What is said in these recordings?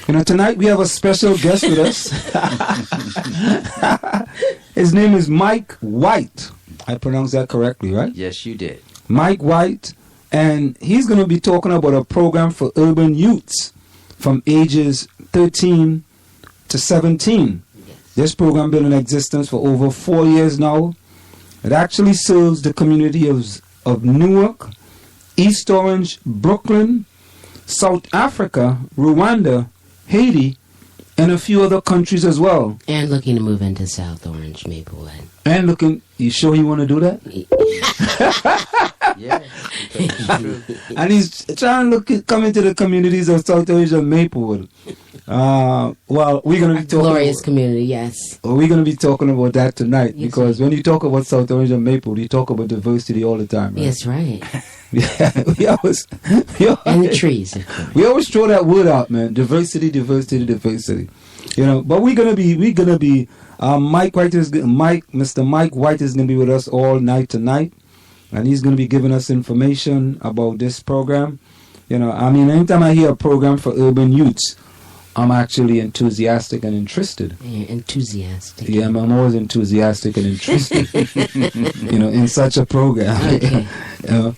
Tonight we have a special guest with us. His name is Mike White. I pronounced that correctly, right? Yes, you did. Mike White. And he's going to be talking about a program for urban youths from ages 13 to 17. Yes. This program been in existence for over 4 years now. It actually serves the community of Newark, East Orange, Brooklyn, South Africa, Rwanda, Haiti, and a few other countries as well. And looking to move into South Orange, Maplewood. And looking, you sure you want to do that? Yeah. And he's trying to come into the communities of South Orange and Maplewood. Well, we're going to be talking glorious community, yes. We're going to be talking about that tonight, yes, because when you talk about South Orange and Maplewood, you talk about diversity all the time, right? Yes, right. Yeah, and the trees, of course. We always throw that word out, man. Diversity. But we're gonna be. Mr. Mike White is gonna be with us all night tonight, and he's gonna be giving us information about this program. Anytime I hear a program for urban youths, I'm actually enthusiastic and interested. Yeah, enthusiastic. Yeah, I'm always enthusiastic and interested. In such a program. Okay.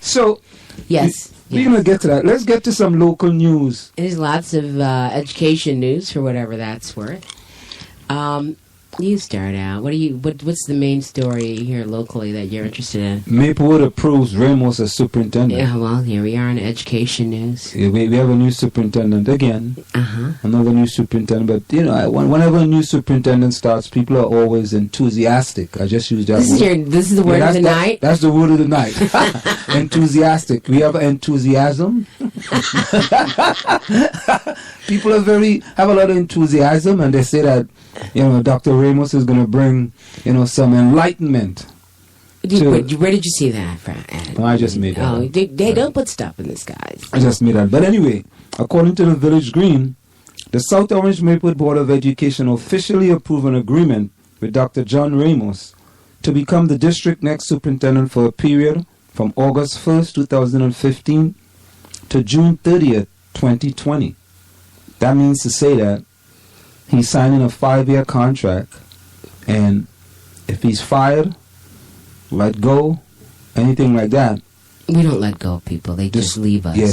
So, yes. We're going to get to that. Let's get to some local news. There's lots of education news for whatever that's worth. You start out. What's the main story here locally that you're interested in? Maplewood approves Ramos as superintendent. Yeah, well, here we are in education news. Yeah, we have a new superintendent again. Another new superintendent. But, whenever a new superintendent starts, people are always enthusiastic. I just use that word. This is the word of the night? That's the word of the night. Enthusiastic. We have enthusiasm. People have a lot of enthusiasm, and they say that, Dr. Ramos is going to bring, some enlightenment. Where did you see that from? I just made that. Oh, they don't put stuff in the skies. I just made that. But anyway, according to the Village Green, the South Orange Maplewood Board of Education officially approved an agreement with Dr. John Ramos to become the district next superintendent for a period from August 1st, 2015 to June 30th, 2020. That means to say that he's signing a 5-year contract, and if he's fired, let go, anything like that. We don't let go of people. They just leave us. Yeah,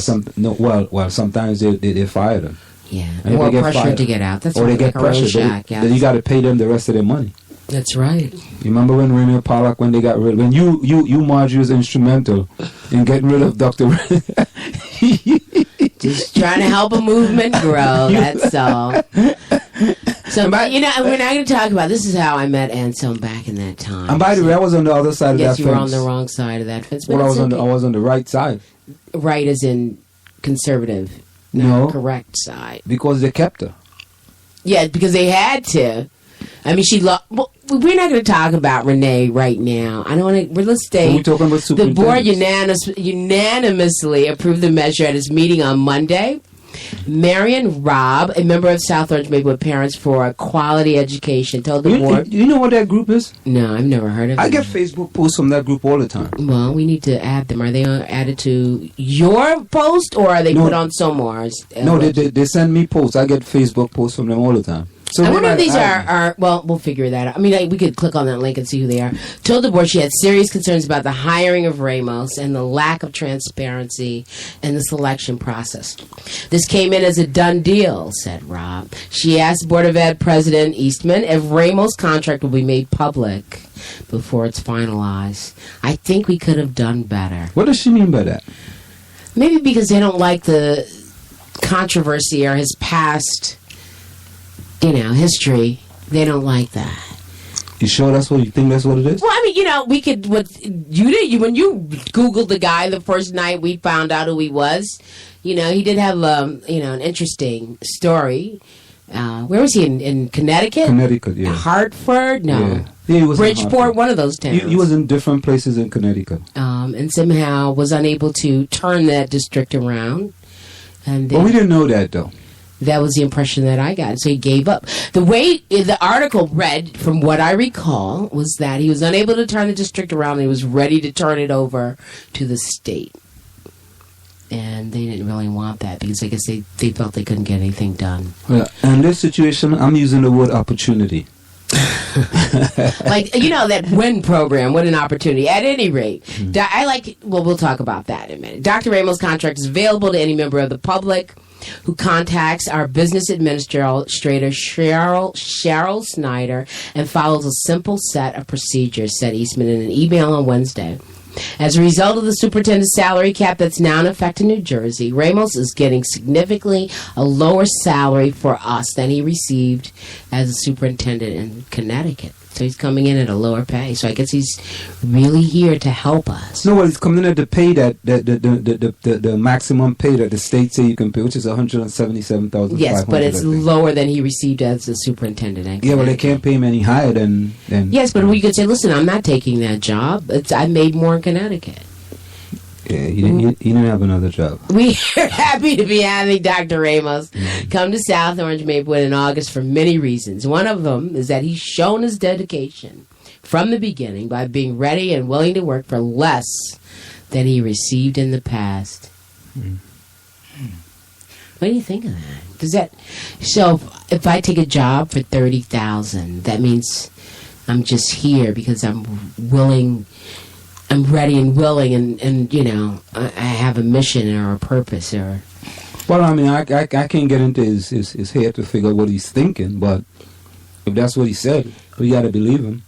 sometimes they fire them. Yeah, and or pressure to get out. That's or right, they get pressure. Then you got to pay them the rest of their money. That's right. You remember when Renee Pollack, when they got rid, when you Marjorie was instrumental in getting rid of Dr. Just trying to help a movement grow. That's all. So, we're not going to talk about, this is how I met Anselm back in that time. And by the way, I was on the other side of that fence. Yes, you were on the wrong side of that fence. Well, I was on the right side. Right as in conservative. No. Correct side. Because they kept her. Yeah, because they had to. I mean, well, we're not going to talk about Renee right now. I don't want to. Let's stay. We're talking about the board unanimously approved the measure at its meeting on Monday. Marion Robb, a member of South Orange Maplewood Parents for a Quality Education, told the board. You know what that group is? No, I've never heard of it. I get Facebook posts from that group all the time. Well, we need to add them. Are they added to your post, or are they put on Somar's? No, they send me posts. I get Facebook posts from them all the time. So I wonder if these are, well, we'll figure that out. I mean, we could click on that link and see who they are. Told the board she had serious concerns about the hiring of Ramos and the lack of transparency in the selection process. This came in as a done deal, said Rob. She asked Board of Ed President Eastman if Ramos' contract will be made public before it's finalized. I think we could have done better. What does she mean by that? Maybe because they don't like the controversy or his past history. They don't like that. You sure that's what you think? That's what it is? Well, I mean, we could. What you did when you Googled the guy the first night we found out who he was. He did have an interesting story. Where was he in Connecticut? Connecticut, yeah. Hartford, no. Yeah, he was Bridgeport, one of those towns. He was in different places in Connecticut. And somehow was unable to turn that district around. And but we didn't know that though. That was the impression that I got. So he gave up. The way the article read, from what I recall, was that he was unable to turn the district around and he was ready to turn it over to the state. and they didn't really want that because I guess they felt they couldn't get anything done. Yeah. In this situation, I'm using the word opportunity. Like, that WIN program, what an opportunity. At any rate, we'll talk about that in a minute. Dr. Ramos' contract is available to any member of the public who contacts our business administrator, Cheryl Snyder, and follows a simple set of procedures, said Eastman in an email on Wednesday. As a result of the superintendent's salary cap that's now in effect in New Jersey, Ramos is getting significantly a lower salary for us than he received as a superintendent in Connecticut. So he's coming in at a lower pay. So I guess he's really here to help us. No, well, he's coming in at the pay that the maximum pay that the state say you can pay, which is $177,500. Yes, but it's lower than he received as a superintendent. Yeah, well, they can't pay him any higher than. Yes, but we could say, listen, I'm not taking that job. I made more in Connecticut. Yeah, he didn't have another job. We are happy to be having Dr. Ramos come to South Orange Maplewood in August for many reasons. One of them is that he's shown his dedication from the beginning by being ready and willing to work for less than he received in the past. What do you think of that? So if I take a job for $30,000, that means I'm just here because I'm ready and willing, and I have a mission or a purpose or. Well, I mean, I can't get into his head to figure out what he's thinking, but if that's what he said, we got to believe him.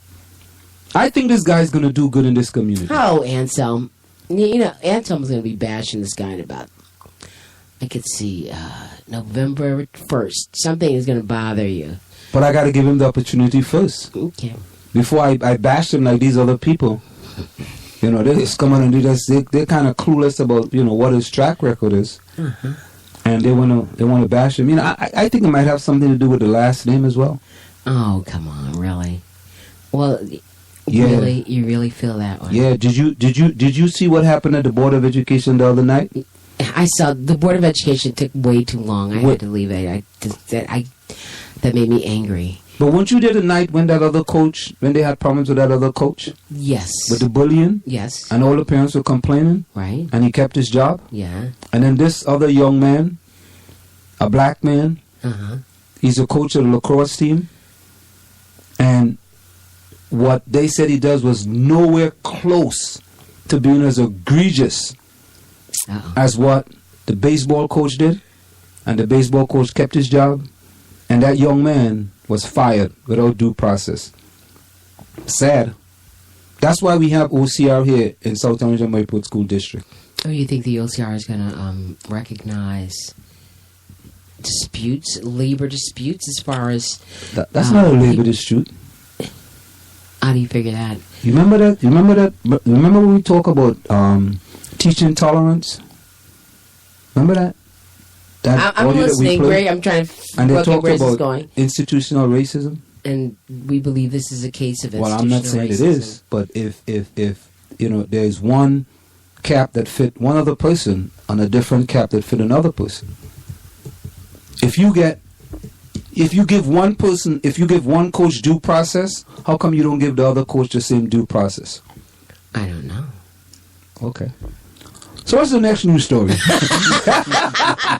I think this guy's going to do good in this community. Oh, Anselm. Anselm's going to be bashing this guy in about, I could see, November 1st. Something is going to bother you. But I got to give him the opportunity first. Okay. Before I bash him like these other people. They just come on and do this. They're kind of clueless about what his track record is, and they want to bash him. I think it might have something to do with the last name as well. Oh, come on, really? Well, really, you really feel that way? Yeah. Did you see what happened at the Board of Education the other night? I saw the Board of Education took way too long. I had to leave it. That made me angry. But weren't you there the night when that other coach, when they had problems with that other coach? Yes. With the bullying? Yes. And all the parents were complaining? Right. And he kept his job? Yeah. And then this other young man, a black man, he's a coach of the lacrosse team. And what they said he does was nowhere close to being as egregious as what the baseball coach did. And the baseball coach kept his job. And that young man was fired without due process. Sad. That's why we have OCR here in South Orange and Maplewood School District. Oh, you think the OCR is going to recognize disputes, labor disputes, as far as... That's not a labor dispute. How do you figure that? You remember that? Remember when we talk about teaching tolerance? Remember that? I'm listening, Greg. I'm trying to and they look at talked where this is about going. Institutional racism. And we believe this is a case of institutional racism. Well, I'm not saying it is, but if there's one cap that fit one other person and a different cap that fit another person, if you give one coach due process, how come you don't give the other coach the same due process? I don't know. Okay. So what's the next news story?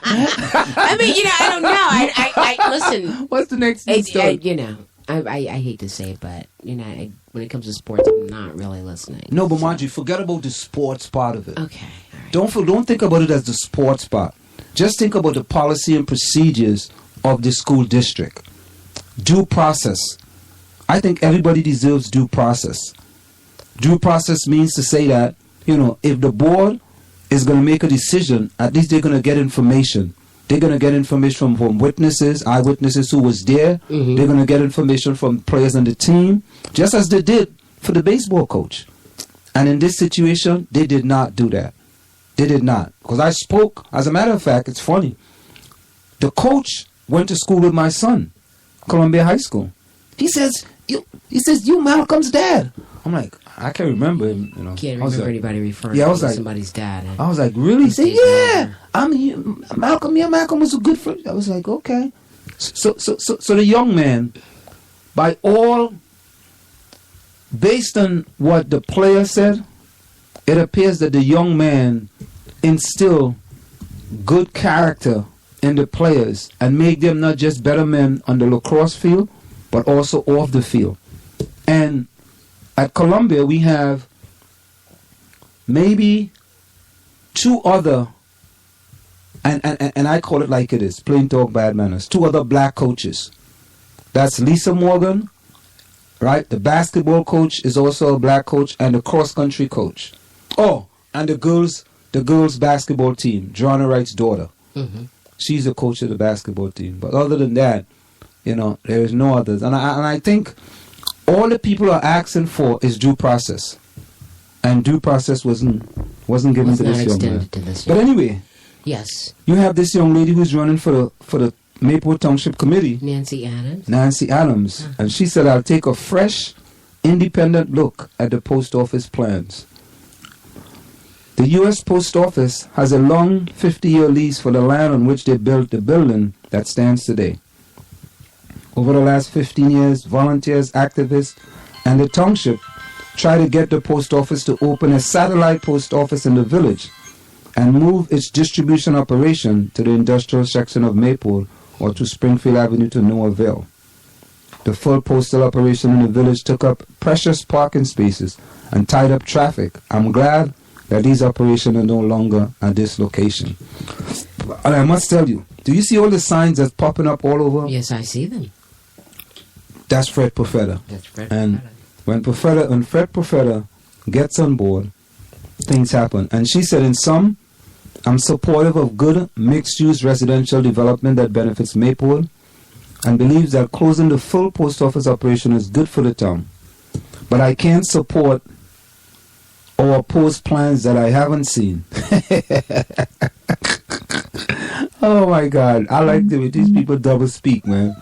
I mean, I don't know. I listen. What's the next news story? I hate to say it, but when it comes to sports, I'm not really listening. No, but Marjorie, forget about the sports part of it. Okay. All right. Don't think about it as the sports part. Just think about the policy and procedures of the school district. Due process. I think everybody deserves due process. Due process means to say that if the board is going to make a decision, at least they're going to get information. They're going to get information from witnesses, eyewitnesses who was there. Mm-hmm. They're going to get information from players on the team, just as they did for the baseball coach. And in this situation, they did not do that. They did not. Because I spoke, as a matter of fact, it's funny. The coach went to school with my son, Columbia High School. He says, you Malcolm's dad. I'm like, I can't remember him. Can't remember anybody referring to somebody's dad. I was like, really? He said, yeah. Malcolm. Yeah, Malcolm was a good friend. I was like, okay. So the young man, based on what the player said, it appears that the young man instilled good character in the players and make them not just better men on the lacrosse field, but also off the field. And at Columbia, we have maybe two other, and I call it like it is, plain talk, bad manners, two other black coaches. That's Lisa Morgan, right? The basketball coach is also a black coach, and the cross-country coach. Oh, and the girls basketball team, Joanna Wright's daughter. Mm-hmm. She's the coach of the basketball team. But other than that, there is no others. And I think all the people are asking for is due process. And due process wasn't given to this young man. But anyway, yes, you have this young lady who's running for the Mayport Township Committee. Nancy Adams. Uh-huh. And she said, I'll take a fresh, independent look at the post office plans. The U.S. Post Office has a long 50-year lease for the land on which they built the building that stands today. Over the last 15 years, volunteers, activists, and the township try to get the post office to open a satellite post office in the village and move its distribution operation to the industrial section of Mayport or to Springfield Avenue to no avail. The full postal operation in the village took up precious parking spaces and tied up traffic. I'm glad that these operations are no longer at this location. And I must tell you, do you see all the signs that's popping up all over? Yes, I see them. That's Fred Profeta. That's Fred And Profeta. when Fred Profeta gets on board, things happen. And she said, in sum, I'm supportive of good mixed-use residential development that benefits Mayport and believes that closing the full post office operation is good for the town. But I can't support or oppose plans that I haven't seen. Oh my God, I like the way these people double speak, man.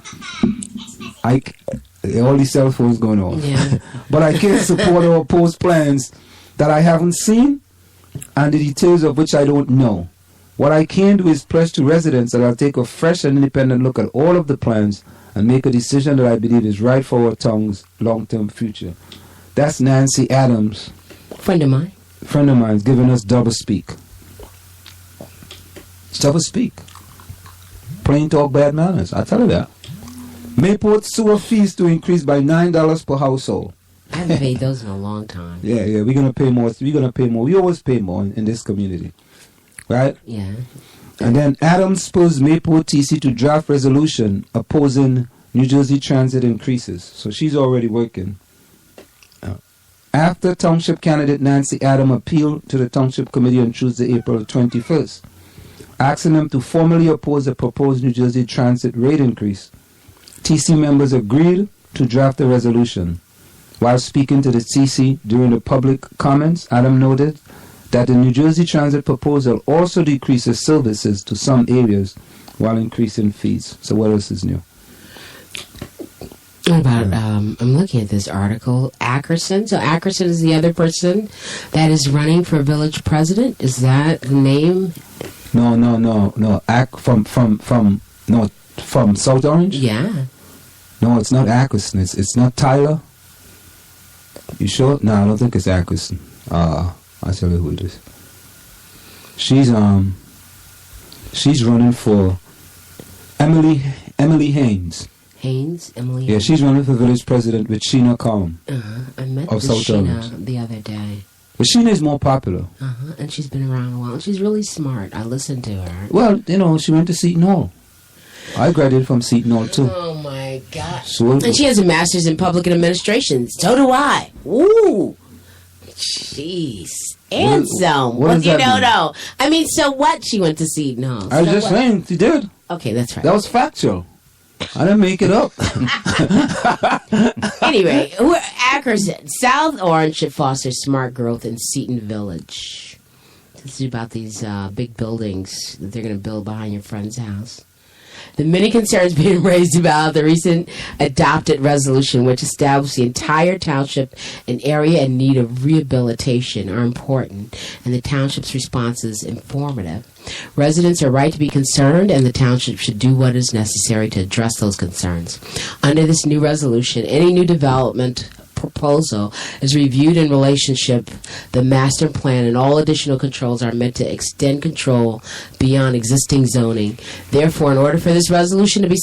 All these cell phones going off. Yeah. But I can't support or oppose plans that I haven't seen and the details of which I don't know. What I can do is pledge to residents that I'll take a fresh and independent look at all of the plans and make a decision that I believe is right for our town's long-term future. That's Nancy Adams. Friend of mine's giving us double speak. Double speak. Plain talk, bad manners. I tell you that. Mayport sewer fees to increase by $9 per household. I haven't paid those in a long time. Yeah, we're gonna pay more. We always pay more in this community, right? Yeah. And then Adams spurs Mayport TC to draft resolution opposing New Jersey Transit increases. So she's already working. After Township candidate Nancy Adams appealed to the Township Committee on Tuesday, April 21st, asking them to formally oppose the proposed New Jersey Transit rate increase, TC members agreed to draft the resolution. While speaking to the TC during the public comments, Adams noted that the New Jersey Transit proposal also decreases services to some areas while increasing fees. So what else is new? What about, I'm looking at this article, Ackerson. So Ackerson is the other person that is running for village president. Is that the name? No. From South Orange? Yeah. No, it's not Ackerson. It's not Tyler. You sure? No, I don't think it's Ackerson. I'll tell you who it is. She's running for Emily Haynes. Emily. Yeah, she's running for village president with Sheena Collum. I met of South Sheena Orange the other day. But Sheena is more popular. And she's been around a while. She's really smart. I listened to her. Well, she went to Seton Hall. I graduated from Seton Hall too. Oh my God! So, and she has a master's in public administration. So do I. Ooh, jeez, Anselm. What does that mean? No. I mean, so what? She went to Seton Hall. I was just saying she did. Okay, that's right. That was factual. I didn't make it up. Anyway, Ackerson, South Orange should foster smart growth in Seton Village. This is about these big buildings that they're going to build behind your friend's house. The many concerns being raised about the recent adopted resolution, which established the entire township an area in need of rehabilitation, are important, and the township's response is informative. Residents are right to be concerned, and the township should do what is necessary to address those concerns. Under this new resolution, any new development proposal is reviewed in relationship the master plan and all additional controls are meant to extend control beyond existing zoning. Therefore, in order for this resolution to be